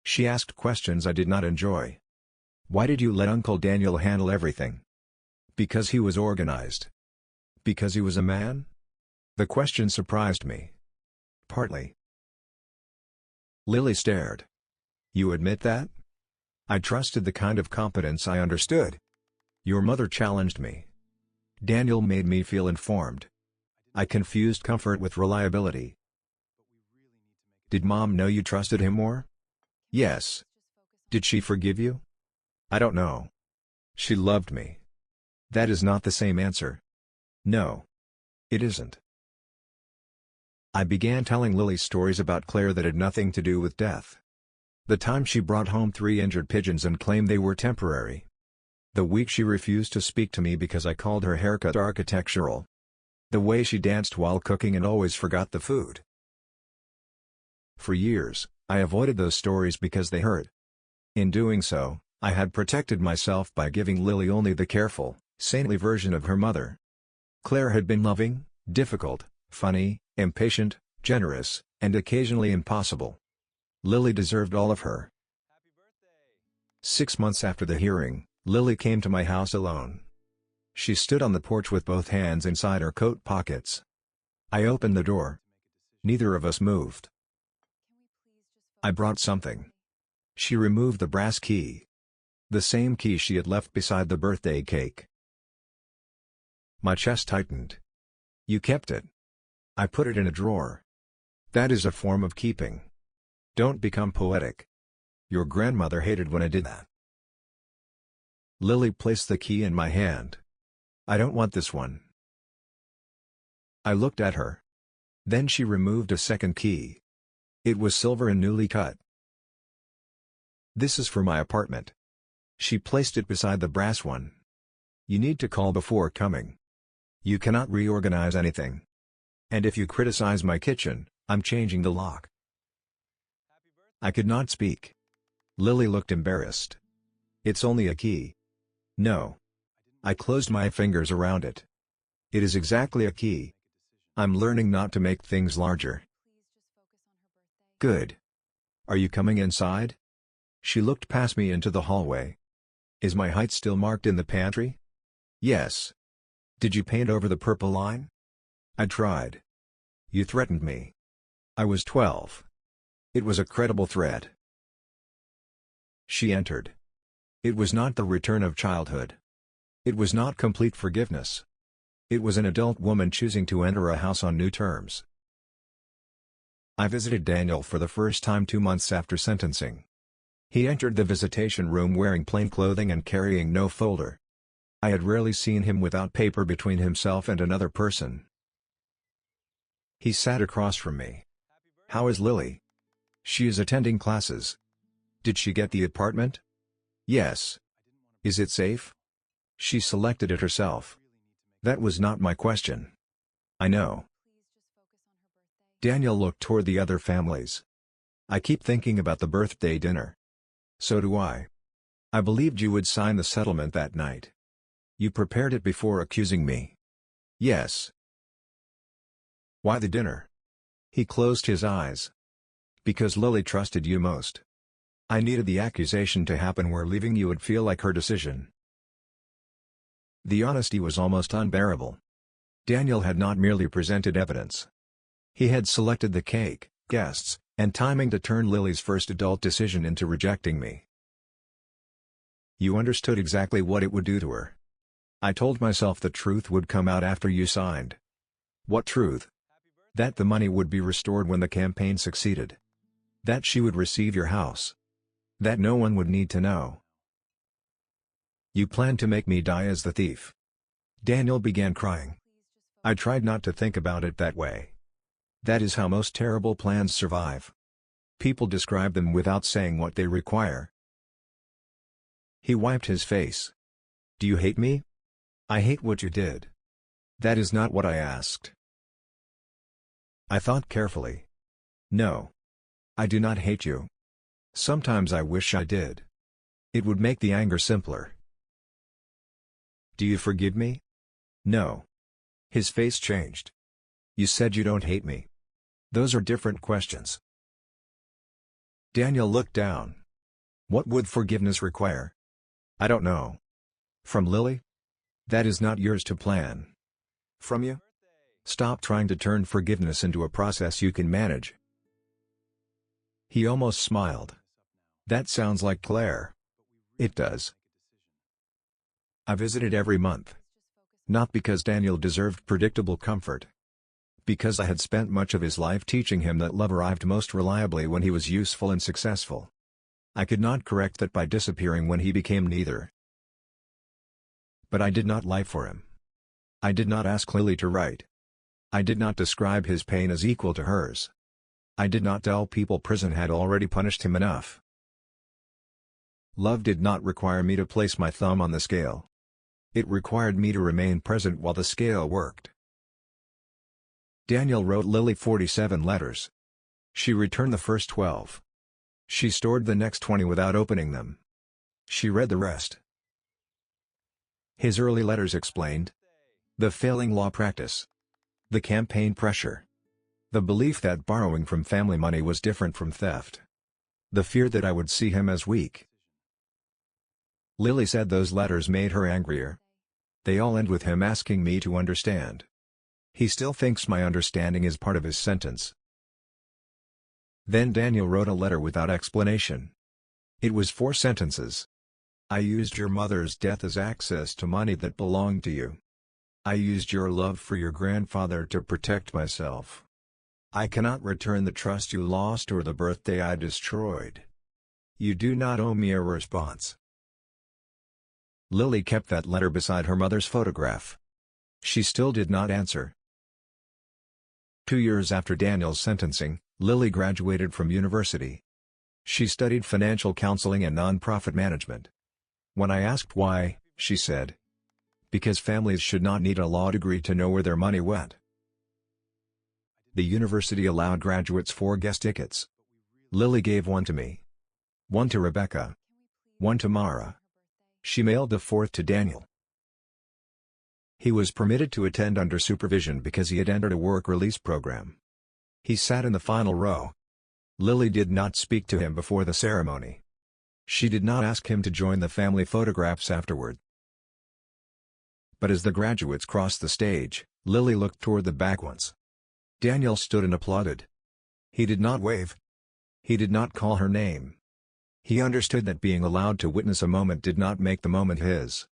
She asked questions I did not enjoy. "Why did you let Uncle Daniel handle everything?" "Because he was organized." "Because he was a man?" The question surprised me. "Partly." Lily stared. "You admit that?" "I trusted the kind of competence I understood. Your mother challenged me. Daniel made me feel informed. I confused comfort with reliability." "Did Mom know you trusted him more?" "Yes." "Did she forgive you?" "I don't know. She loved me." "That is not the same answer." "No. It isn't. I began telling Lily stories about Claire that had nothing to do with death. The time she brought home 3 injured pigeons and claimed they were temporary. The week she refused to speak to me because I called her haircut architectural. The way she danced while cooking and always forgot the food. For years, I avoided those stories because they hurt. In doing so, I had protected myself by giving Lily only the careful, saintly version of her mother. Claire had been loving, difficult, funny, impatient, generous, and occasionally impossible. Lily deserved all of her. 6 months after the hearing, Lily came to my house alone. She stood on the porch with both hands inside her coat pockets. I opened the door. Neither of us moved. I brought something. She removed the brass key. The same key she had left beside the birthday cake. My chest tightened. You kept it. I put it in a drawer. That is a form of keeping. Don't become poetic. Your grandmother hated when I did that. Lily placed the key in my hand. I don't want this one. I looked at her. Then she removed a second key. It was silver and newly cut. This is for my apartment. She placed it beside the brass one. You need to call before coming. You cannot reorganize anything. And if you criticize my kitchen, I'm changing the lock. I could not speak. Lily looked embarrassed. It's only a key. No. I closed my fingers around it. It is exactly a key. I'm learning not to make things larger. Good. Are you coming inside? She looked past me into the hallway. Is my height still marked in the pantry? Yes. Did you paint over the purple line? I tried. You threatened me. I was 12. It was a credible threat. She entered. It was not the return of childhood. It was not complete forgiveness. It was an adult woman choosing to enter a house on new terms. I visited Daniel for the first time 2 months after sentencing. He entered the visitation room wearing plain clothing and carrying no folder. I had rarely seen him without paper between himself and another person. He sat across from me. How is Lily? She is attending classes. Did she get the apartment? Yes. Is it safe? She selected it herself. That was not my question. I know. Daniel looked toward the other families. I keep thinking about the birthday dinner. So do I. I believed you would sign the settlement that night. You prepared it before accusing me. Yes. Why the dinner? He closed his eyes. Because Lily trusted you most. I needed the accusation to happen where leaving you would feel like her decision. The honesty was almost unbearable. Daniel had not merely presented evidence. He had selected the cake, guests, and timing to turn Lily's first adult decision into rejecting me. You understood exactly what it would do to her. I told myself the truth would come out after you signed. What truth? That the money would be restored when the campaign succeeded. That she would receive your house. That no one would need to know. You planned to make me die as the thief. Daniel began crying. I tried not to think about it that way. That is how most terrible plans survive. People describe them without saying what they require. He wiped his face. Do you hate me? I hate what you did. That is not what I asked. I thought carefully. No. I do not hate you. Sometimes I wish I did. It would make the anger simpler. Do you forgive me? No. His face changed. You said you don't hate me. Those are different questions. Daniel looked down. What would forgiveness require? I don't know. From Lily? That is not yours to plan. From you? Stop trying to turn forgiveness into a process you can manage. He almost smiled. That sounds like Claire. It does. I visited every month. Not because Daniel deserved predictable comfort. Because I had spent much of his life teaching him that love arrived most reliably when he was useful and successful. I could not correct that by disappearing when he became neither. But I did not lie for him. I did not ask Lily to write. I did not describe his pain as equal to hers. I did not tell people prison had already punished him enough. Love did not require me to place my thumb on the scale. It required me to remain present while the scale worked. Daniel wrote Lily 47 letters. She returned the first 12. She stored the next 20 without opening them. She read the rest. His early letters explained the failing law practice, the campaign pressure, the belief that borrowing from family money was different from theft, the fear that I would see him as weak. Lily said those letters made her angrier. They all end with him asking me to understand. He still thinks my understanding is part of his sentence. Then Daniel wrote a letter without explanation. It was 4 sentences. I used your mother's death as access to money that belonged to you. I used your love for your grandfather to protect myself. I cannot return the trust you lost or the birthday I destroyed. You do not owe me a response. Lily kept that letter beside her mother's photograph. She still did not answer. 2 years after Daniel's sentencing, Lily graduated from university. She studied financial counseling and nonprofit management. When I asked why, she said, "Because families should not need a law degree to know where their money went." The university allowed graduates 4 guest tickets. Lily gave one to me, one to Rebecca, one to Mara. She mailed the 4th to Daniel. He was permitted to attend under supervision because he had entered a work release program. He sat in the final row. Lily did not speak to him before the ceremony. She did not ask him to join the family photographs afterward. But as the graduates crossed the stage, Lily looked toward the back ones. Daniel stood and applauded. He did not wave. He did not call her name. He understood that being allowed to witness a moment did not make the moment his.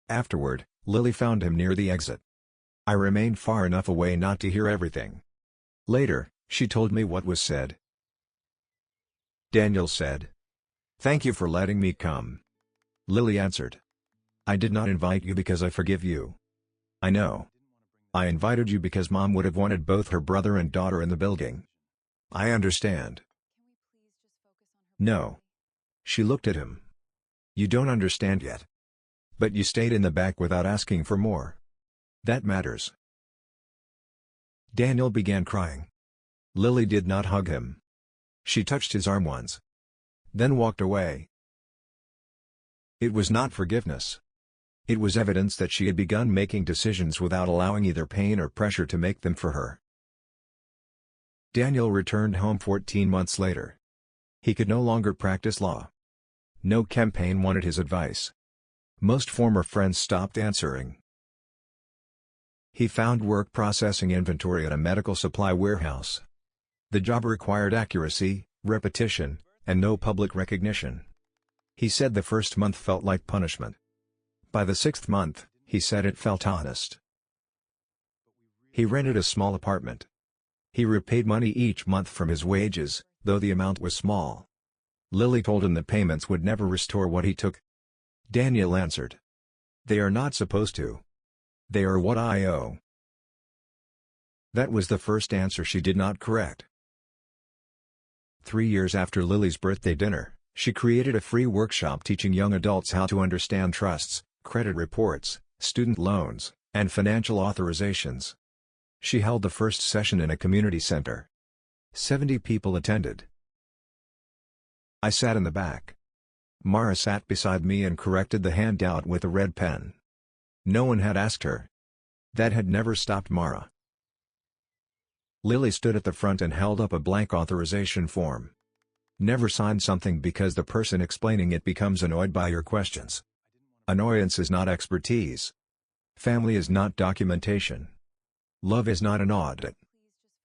Afterward, Lily found him near the exit. I remained far enough away not to hear everything. Later, she told me what was said. Daniel said, "Thank you for letting me come." Lily answered, "I did not invite you because I forgive you. I know. I invited you because Mom would have wanted both her brother and daughter in the building. I understand." "No." She looked at him. "You don't understand yet. But you stayed in the back without asking for more. That matters." Daniel began crying. Lily did not hug him. She touched his arm once, then walked away. It was not forgiveness. It was evidence that she had begun making decisions without allowing either pain or pressure to make them for her. Daniel returned home 14 months later. He could no longer practice law. No campaign wanted his advice. Most former friends stopped answering. He found work processing inventory at a medical supply warehouse. The job required accuracy, repetition, and no public recognition. He said the first month felt like punishment. By the 6th month, he said it felt honest. He rented a small apartment. He repaid money each month from his wages, though the amount was small. Lily told him the payments would never restore what he took. Daniel answered, "They are not supposed to. They are what I owe." That was the first answer she did not correct. 3 years after Lily's birthday dinner, she created a free workshop teaching young adults how to understand trusts, credit reports, student loans, and financial authorizations. She held the first session in a community center. 70 people attended. I sat in the back. Mara sat beside me and corrected the handout with a red pen. No one had asked her. That had never stopped Mara. Lily stood at the front and held up a blank authorization form. Never sign something because the person explaining it becomes annoyed by your questions. Annoyance is not expertise. Family is not documentation. Love is not an audit.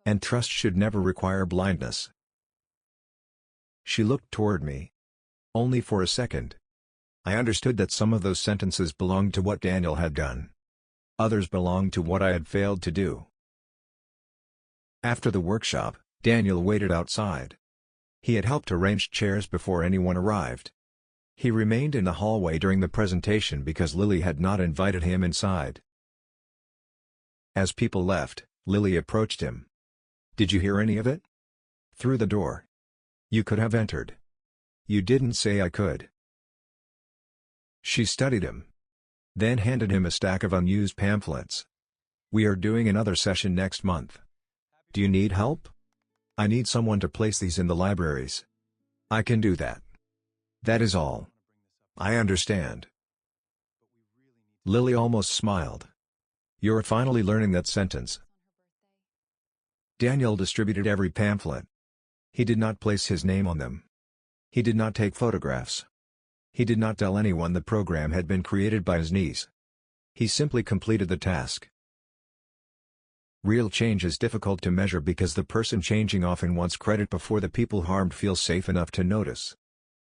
And trust should never require blindness. She looked toward me. Only for a second. I understood that some of those sentences belonged to what Daniel had done. Others belonged to what I had failed to do. After the workshop, Daniel waited outside. He had helped arrange chairs before anyone arrived. He remained in the hallway during the presentation because Lily had not invited him inside. As people left, Lily approached him. "Did you hear any of it?" "Through the door. You could have entered." "You didn't say I could." She studied him. Then handed him a stack of unused pamphlets. "We are doing another session next month. Do you need help?" "I need someone to place these in the libraries." "I can do that." "That is all." "I understand." Lily almost smiled. "You're finally learning that sentence." Daniel distributed every pamphlet. He did not place his name on them. He did not take photographs. He did not tell anyone the program had been created by his niece. He simply completed the task. Real change is difficult to measure because the person changing often wants credit before the people harmed feel safe enough to notice.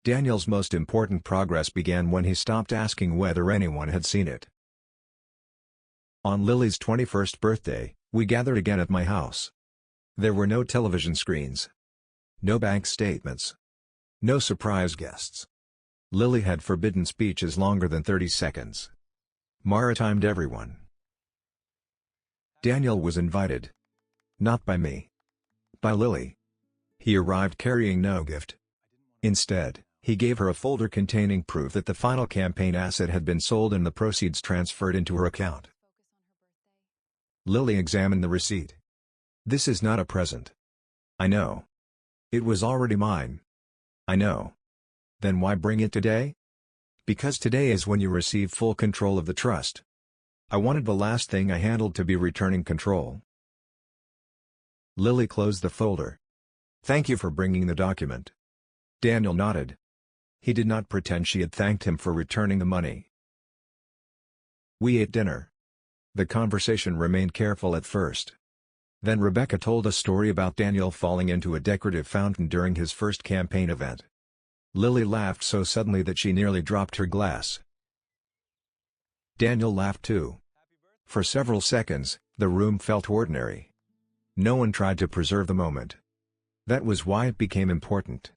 Daniel's most important progress began when he stopped asking whether anyone had seen it. On Lily's 21st birthday, we gathered again at my house. There were no television screens. No bank statements. No surprise guests. Lily had forbidden speeches longer than 30 seconds. Mara timed everyone. Daniel was invited. Not by me. By Lily. He arrived carrying no gift. Instead, he gave her a folder containing proof that the final campaign asset had been sold and the proceeds transferred into her account. Lily examined the receipt. "This is not a present." "I know. It was already mine." "I know. Then why bring it today?" "Because today is when you receive full control of the trust. I wanted the last thing I handled to be returning control." Lily closed the folder. "Thank you for bringing the document." Daniel nodded. He did not pretend she had thanked him for returning the money. We ate dinner. The conversation remained careful at first. Then Rebecca told a story about Daniel falling into a decorative fountain during his first campaign event. Lily laughed so suddenly that she nearly dropped her glass. Daniel laughed too. For several seconds, the room felt ordinary. No one tried to preserve the moment. That was why it became important.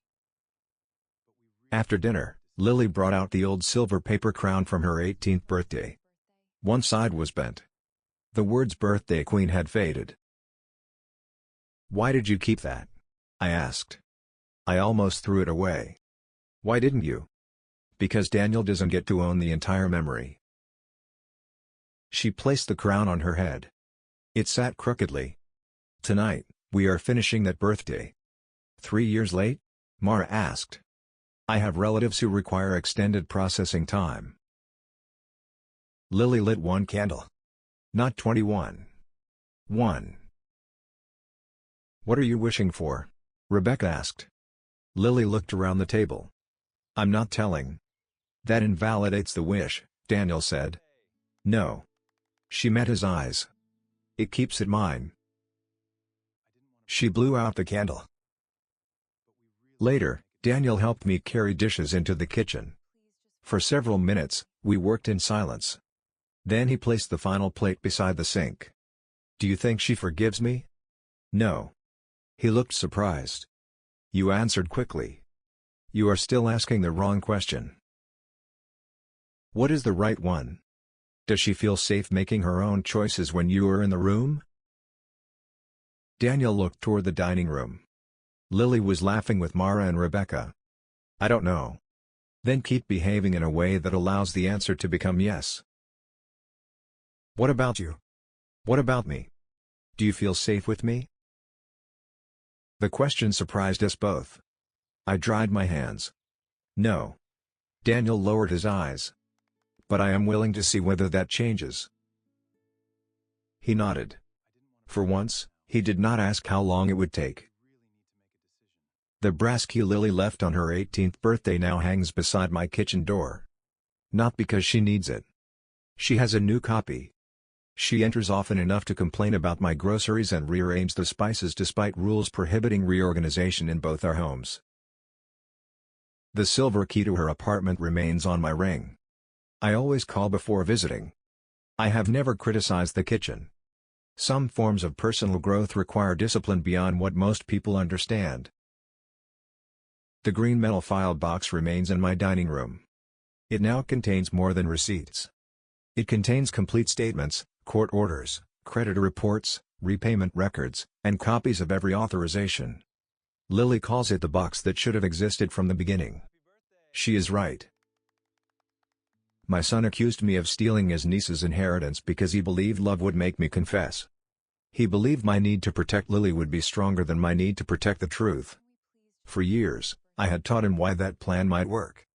After dinner, Lily brought out the old silver paper crown from her 18th birthday. One side was bent. The words "Birthday Queen" had faded. "Why did you keep that?" I asked. "I almost threw it away." "Why didn't you?" "Because Daniel doesn't get to own the entire memory." She placed the crown on her head. It sat crookedly. "Tonight, we are finishing that birthday." 3 years late? Mara asked. "I have relatives who require extended processing time." Lily lit one candle. "Not 21. 1. "What are you wishing for?" Rebecca asked. Lily looked around the table. "I'm not telling." "That invalidates the wish," Daniel said. "No." She met his eyes. "It keeps it mine." She blew out the candle. Later, Daniel helped me carry dishes into the kitchen. For several minutes, we worked in silence. Then he placed the final plate beside the sink. "Do you think she forgives me?" "No." He looked surprised. "You answered quickly. You are still asking the wrong question." "What is the right one? Does she feel safe making her own choices when you are in the room?" Daniel looked toward the dining room. Lily was laughing with Mara and Rebecca. "I don't know." "Then keep behaving in a way that allows the answer to become yes." "What about you? What about me? Do you feel safe with me?" The question surprised us both. I dried my hands. "No." Daniel lowered his eyes. "But I am willing to see whether that changes." He nodded. For once, he did not ask how long it would take. The brass key Lily left on her 18th birthday now hangs beside my kitchen door. Not because she needs it. She has a new copy. She enters often enough to complain about my groceries and rearrange the spices despite rules prohibiting reorganization in both our homes. The silver key to her apartment remains on my ring. I always call before visiting. I have never criticized the kitchen. Some forms of personal growth require discipline beyond what most people understand. The green metal file box remains in my dining room. It now contains more than receipts. It contains complete statements, court orders, creditor reports, repayment records, and copies of every authorization. Lily calls it the box that should have existed from the beginning. She is right. My son accused me of stealing his niece's inheritance because he believed love would make me confess. He believed my need to protect Lily would be stronger than my need to protect the truth. For years, I had taught him why that plan might work.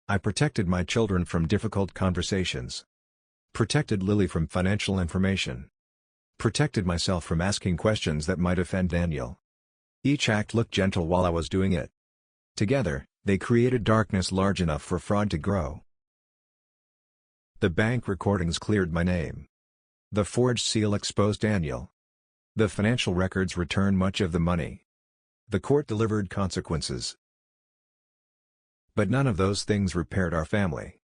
I protected my children from difficult conversations. Protected Lily from financial information. Protected myself from asking questions that might offend Daniel. Each act looked gentle while I was doing it. Together, they created darkness large enough for fraud to grow. The bank recordings cleared my name. The forged seal exposed Daniel. The financial records returned much of the money. The court delivered consequences. But none of those things repaired our family.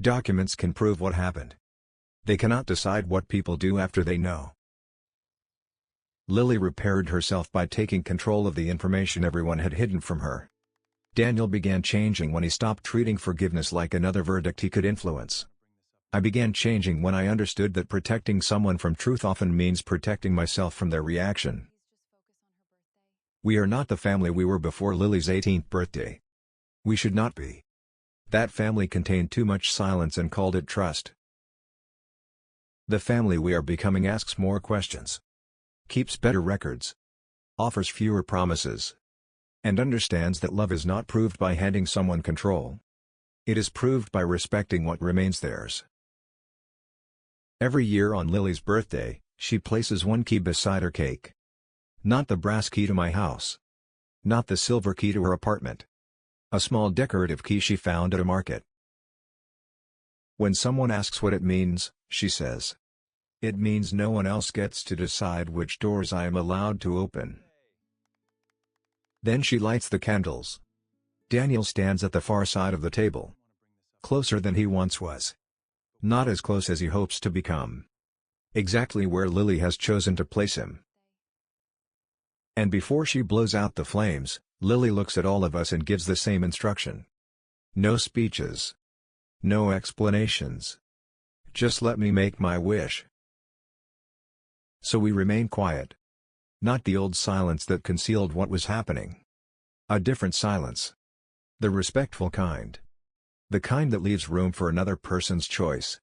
Documents can prove what happened. They cannot decide what people do after they know. Lily repaired herself by taking control of the information everyone had hidden from her. Daniel began changing when he stopped treating forgiveness like another verdict he could influence. I began changing when I understood that protecting someone from truth often means protecting myself from their reaction. We are not the family we were before Lily's 18th birthday. We should not be. That family contained too much silence and called it trust. The family we are becoming asks more questions. Keeps better records. Offers fewer promises. And understands that love is not proved by handing someone control. It is proved by respecting what remains theirs. Every year on Lily's birthday, she places one key beside her cake. Not the brass key to my house. Not the silver key to her apartment. A small decorative key she found at a market. When someone asks what it means, she says, "It means no one else gets to decide which doors I am allowed to open." Then she lights the candles. Daniel stands at the far side of the table. Closer than he once was. Not as close as he hopes to become. Exactly where Lily has chosen to place him. And before she blows out the flames, Lily looks at all of us and gives the same instruction. No speeches. No explanations. Just let me make my wish. So we remain quiet. Not the old silence that concealed what was happening. A different silence. The respectful kind. The kind that leaves room for another person's choice.